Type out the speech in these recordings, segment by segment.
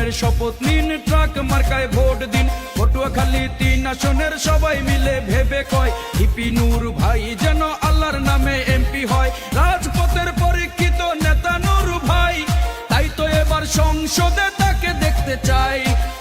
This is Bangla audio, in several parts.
উন্নয়নের শপথ নিন, ট্রাক মার্কায় ভোট দিন। পটুয়াখালী 3 আসনের সবাই মিলে ভেবে কয়, ভিপি নূর ভাই যেন আল্লাহর নামে এমপি হয়। রাজপথের পরীক্ষিত নেতা নূর ভাই, তাই তো এবার সংসদে তাকে দেখতে চাই।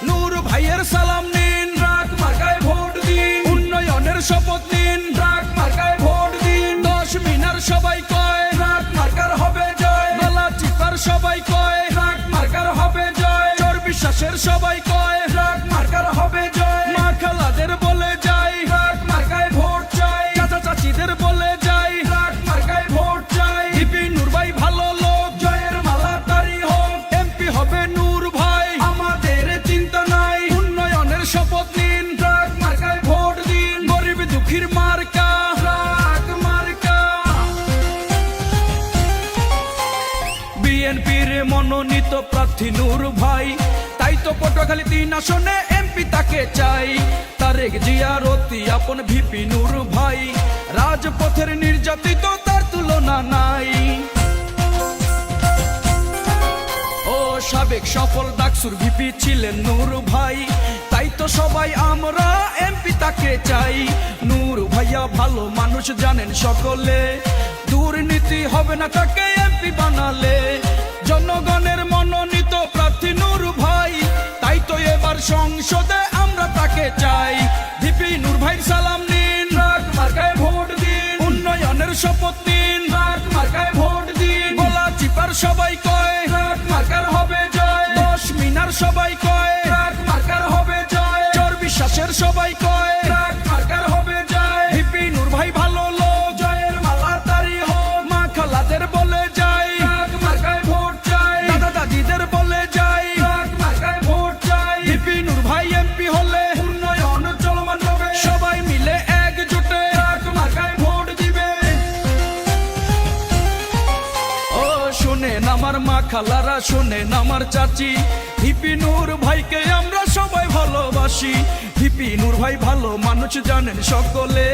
নূর ভাইয়ের সালাম নিন, ট্রাক মার্কায় ভোট দিন। উন্নয়নের শপথ নিন, ট্রাক মার্কায় ভোট দিন। 10 মিনার সবাই কয়, ট্রাক মার্কার হবে জয়। গলা চিপার সবাই কয়, ট্রাক মার্কার হবে জয়। চর বিশ্বাসের সবাই কয়, ট্রাক মার্কার হবে জয়। মা খালাদের বলে যাই, ট্রাক মার্কায় ভোট চাই। চাচা চাচিদের বলে যাই, ট্রাক মার্কায় ভোট চাই। ভিপি নূর ভাই ভালো লোক, জয়ের মালা তারি হোক। এমপি হবে নূর ভাই, আমাদের চিন্তা নাই। উন্নয়নের শপথ নিন, ট্রাক মার্কায় ভোট দিন। গরিব দুঃখীর মার্কা, ট্রাক মার্কা। বিএনপির মনোনীত প্রার্থী নূর ভাই, তাই তো পটুয়াখালী 3 আসনে এমপি তাকে চাই। তারেক জিয়ার অতি আপন ভিপি নূর ভাই, রাজপথের নির্যাতিত তার তুলনা নাই। ও সাবেক সফল ডাকসুর ভিপি ছিলেন নূর ভাই, তাই তো সবাই আমরা এমপি তাকে চাই। নূর ভাইয়া ভালো মানুষ জানেন সকলে, দুর্নীতি হবে না তাকে এমপি বানালে। জনগণের মনোনীত প্রার্থী নূর ভাই, তাই তো এবার সংসদে আমরা তাকে চাই। ভিপি নূর ভাই সালাম নিন, ট্রাক মার্কায় ভোট দিন। উন্নয়নের শপথ নিন, ট্রাক মার্কায় ভোট দিন। গলা চিপার সবাই কয়, ট্রাক মার্কার হবে জয়। 10 মিনার সবাই কয়, ট্রাক মার্কার হবে জয়। চর বিশ্বাসের সবাই কয়, ট্রাক মার্কার হবে জয়। ভিপি নূর ভাই ভালো লোক, জয়ের মালা তারি হোক। মা খালাদের বলে যাই, ট্রাক মার্কায় ভোট চাই। দাদা দাদিদের বলে যাই, ট্রাক মার্কায় ভোট চাই। ভিপি নূর ভাই এমপি হলে উন্নয়ন চলমান হবে। সবাই মিলে একজোটে ট্রাক মার্কায় ভোট দিবে। ও শোনেন আমার মা খালারা, শোনেন আমার চাচি, ভিপি নূর ভাইকে আমরা সবাই ভালোবাসি। ভিপি নূর ভাই ভালো মানুষ জানেন সকলে,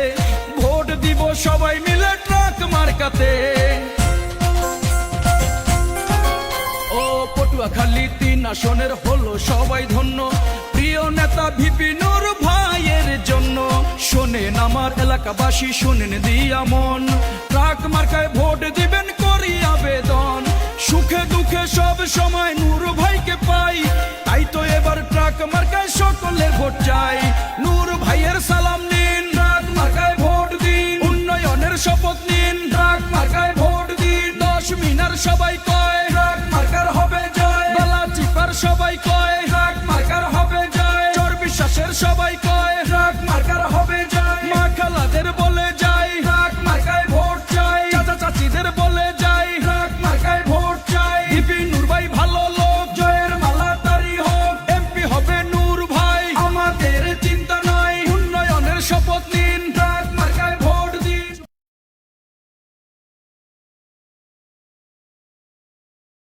ভোট দিব সবাই মিলে ট্রাক মার্কাতে। ও পটুয়াখালী 3 আসনের হলো সবাই ধন্য, প্রিয় নেতা ভিপি নূর ভাইয়ের জন্য। শোনেন আমার এলাকাবাসী, শোনেন দিয়া মন, ট্রাক মার্কায় ভোট দিবেন করি আবেদন। সুখে দুঃখে সব সময় নূর ভাইকে পাই, তাই তো এবার ট্রাক মার্কায় সকলের ভোট চাই। নূর ভাইয়ের সালাম নিন, ট্রাক মার্কায় ভোট দিন। উন্নয়নের শপথ নিন, ট্রাক মার্কায় ভোট দিন। 10 মিনার সবাই